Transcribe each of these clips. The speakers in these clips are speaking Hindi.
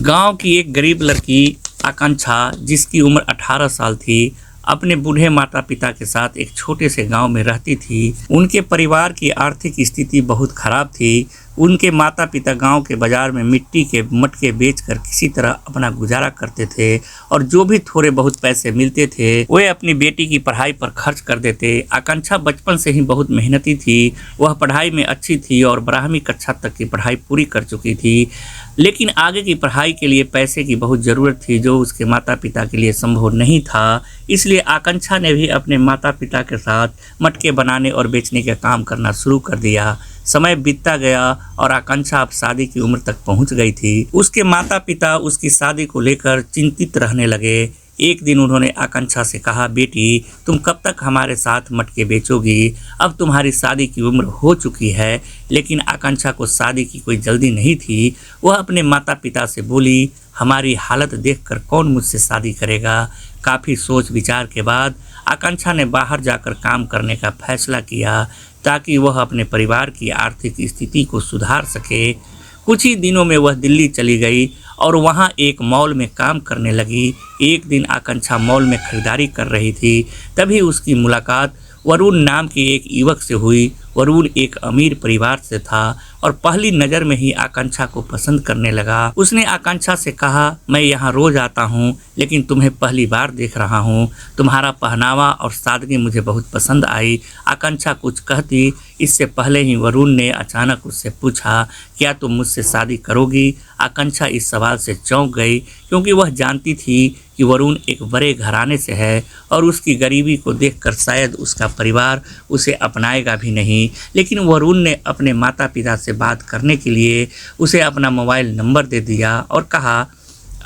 गांव की एक गरीब लड़की आकांक्षा, जिसकी उम्र 18 साल थी, अपने बूढ़े माता पिता के साथ एक छोटे से गांव में रहती थी। उनके परिवार की आर्थिक स्थिति बहुत खराब थी। उनके माता पिता गांव के बाजार में मिट्टी के मटके बेचकर किसी तरह अपना गुजारा करते थे और जो भी थोड़े बहुत पैसे मिलते थे वे अपनी बेटी की पढ़ाई पर खर्च कर देते। आकांक्षा बचपन से ही बहुत मेहनती थी। वह पढ़ाई में अच्छी थी और 12वीं कक्षा तक की पढ़ाई पूरी कर चुकी थी, लेकिन आगे की पढ़ाई के लिए पैसे की बहुत ज़रूरत थी जो उसके माता पिता के लिए संभव नहीं था। इसलिए आकांक्षा ने भी अपने माता पिता के साथ मटके बनाने और बेचने का काम करना शुरू कर दिया। समय बीतता गया और आकांक्षा अब शादी की उम्र तक पहुंच गई थी। उसके माता पिता उसकी शादी को लेकर चिंतित रहने लगे। एक दिन उन्होंने आकांक्षा से कहा, बेटी तुम कब तक हमारे साथ मटके बेचोगी? अब तुम्हारी शादी की उम्र हो चुकी है। लेकिन आकांक्षा को शादी की कोई जल्दी नहीं थी। वह अपने माता पिता से बोली, हमारी हालत देखकर कौन मुझसे शादी करेगा? काफ़ी सोच विचार के बाद आकांक्षा ने बाहर जाकर काम करने का फैसला किया ताकि वह अपने परिवार की आर्थिक स्थिति को सुधार सके। कुछ ही दिनों में वह दिल्ली चली गई और वहां एक मॉल में काम करने लगी। एक दिन आकांक्षा मॉल में खरीदारी कर रही थी, तभी उसकी मुलाकात वरुण नाम के एक युवक से हुई। वरुण एक अमीर परिवार से था और पहली नज़र में ही आकांक्षा को पसंद करने लगा। उसने आकांक्षा से कहा, मैं यहाँ रोज आता हूँ लेकिन तुम्हें पहली बार देख रहा हूँ। तुम्हारा पहनावा और सादगी मुझे बहुत पसंद आई। आकांक्षा कुछ कहती इससे पहले ही वरुण ने अचानक उससे पूछा, क्या तुम मुझसे शादी करोगी? आकांक्षा इस सवाल से चौंक गई क्योंकि वह जानती थी कि वरुण एक बड़े घराने से है और उसकी गरीबी को देखकर शायद उसका परिवार उसे अपनाएगा भी नहीं। लेकिन वरुण ने अपने माता पिता से बात करने के लिए उसे अपना मोबाइल नंबर दे दिया और कहा,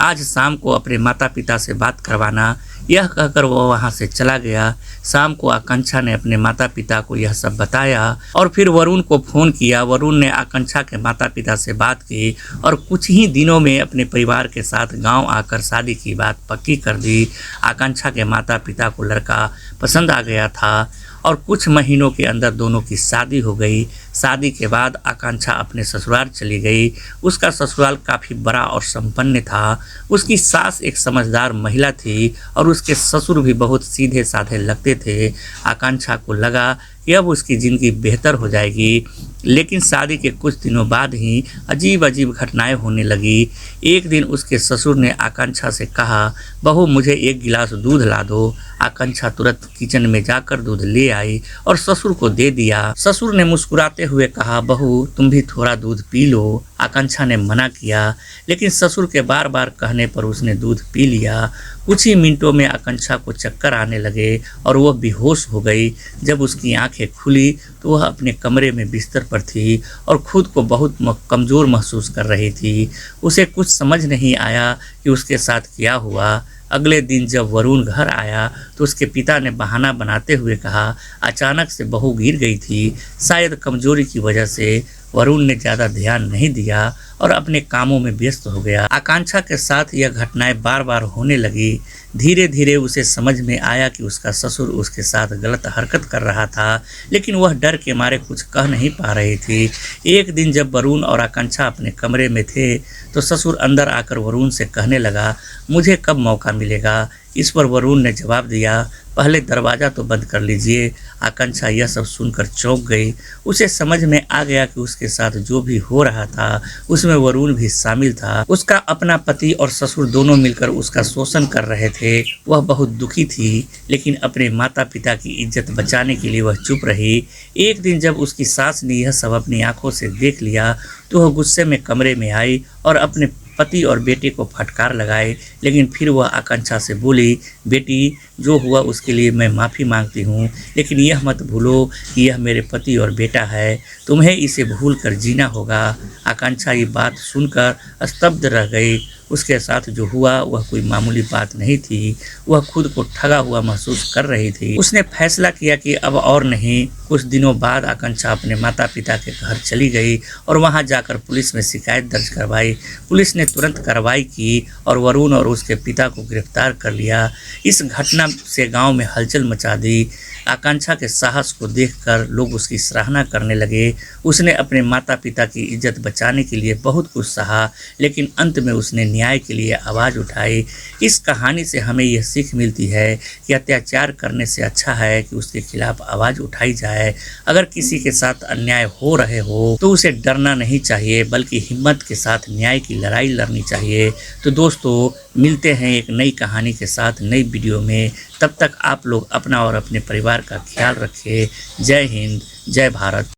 आज शाम को अपने माता पिता से बात करवाना। यह कहकर वह वहां से चला गया। शाम को आकांक्षा ने अपने माता पिता को यह सब बताया और फिर वरुण को फ़ोन किया। वरुण ने आकांक्षा के माता पिता से बात की और कुछ ही दिनों में अपने परिवार के साथ गांव आकर शादी की बात पक्की कर दी। आकांक्षा के माता पिता को लड़का पसंद आ गया था और कुछ महीनों के अंदर दोनों की शादी हो गई। शादी के बाद आकांक्षा अपने ससुराल चली गई। उसका ससुराल काफ़ी बड़ा और संपन्न था। उसकी सास एक समझदार महिला थी और उसके ससुर भी बहुत सीधे साधे लगते थे। आकांक्षा को लगा कि अब उसकी ज़िंदगी बेहतर हो जाएगी, लेकिन शादी के कुछ दिनों बाद ही अजीब अजीब घटनाएं होने लगी। एक दिन उसके ससुर ने आकांक्षा से कहा, बहू मुझे एक गिलास दूध ला दो। आकांक्षा तुरंत किचन में जाकर दूध ले आई और ससुर को दे दिया। ससुर ने मुस्कुराते हुए कहा, बहू तुम भी थोड़ा दूध पी लो। आकांक्षा ने मना किया, लेकिन ससुर के बार बार कहने पर उसने दूध पी लिया। कुछ ही मिनटों में आकांक्षा को चक्कर आने लगे और वह बेहोश हो गई। जब उसकी आंखें खुली तो वह अपने कमरे में बिस्तर पर थी और खुद को बहुत कमज़ोर महसूस कर रही थी। उसे कुछ समझ नहीं आया कि उसके साथ क्या हुआ। अगले दिन जब वरुण घर आया तो उसके पिता ने बहाना बनाते हुए कहा, अचानक से बहू गिर गई थी। शायद कमजोरी की वजह से वरुण ने ज़्यादा ध्यान नहीं दिया और अपने कामों में व्यस्त हो गया। आकांक्षा के साथ यह घटनाएं बार बार होने लगी। धीरे धीरे उसे समझ में आया कि उसका ससुर उसके साथ गलत हरकत कर रहा था, लेकिन वह डर के मारे कुछ कह नहीं पा रही थी। एक दिन जब वरुण और आकांक्षा अपने कमरे में थे तो ससुर अंदर आकर वरुण से कहने लगा, मुझे कब मौका मिलेगा? इस पर वरुण ने जवाब दिया, पहले दरवाज़ा तो बंद कर लीजिए। आकांक्षा यह सब सुनकर चौंक गई। उसे समझ में आ गया कि उसके साथ जो भी हो रहा था उसमें वरुण भी शामिल था। उसका अपना पति और ससुर दोनों मिलकर उसका शोषण कर रहे थे। वह बहुत दुखी थी, लेकिन अपने माता पिता की इज्जत बचाने के लिए वह चुप रही। एक दिन जब उसकी सास ने यह सब अपनी आंखों से देख लिया तो वह गुस्से में कमरे में आई और अपने पति और बेटे को फटकार लगाए। लेकिन फिर वह आकांक्षा से बोली, बेटी जो हुआ उसके लिए मैं माफ़ी मांगती हूँ, लेकिन यह मत भूलो कि यह मेरे पति और बेटा है। तुम्हें इसे भूल कर जीना होगा। आकांक्षा ये बात सुनकर स्तब्ध रह गई। उसके साथ जो हुआ वह कोई मामूली बात नहीं थी। वह खुद को ठगा हुआ महसूस कर रही थी। उसने फैसला किया कि अब और नहीं। कुछ दिनों बाद आकांक्षा अपने माता पिता के घर चली गई और वहां जाकर पुलिस में शिकायत दर्ज करवाई। पुलिस ने तुरंत कार्रवाई की और वरुण और उसके पिता को गिरफ्तार कर लिया। इस घटना से गांव में हलचल मचा दी। आकांक्षा के साहस को देखकर लोग उसकी सराहना करने लगे। उसने अपने माता पिता की इज्जत बचाने के लिए बहुत कुछ सहा, लेकिन अंत में उसने न्याय के लिए आवाज़ उठाई। इस कहानी से हमें यह सीख मिलती है कि अत्याचार करने से अच्छा है कि उसके खिलाफ आवाज़ उठाई जाए। अगर किसी के साथ अन्याय हो रहे हो तो उसे डरना नहीं चाहिए, बल्कि हिम्मत के साथ न्याय की लड़ाई लड़नी चाहिए। तो दोस्तों, मिलते हैं एक नई कहानी के साथ नई वीडियो में। तब तक आप लोग अपना और अपने परिवार का ख्याल रखें। जय हिंद, जय भारत।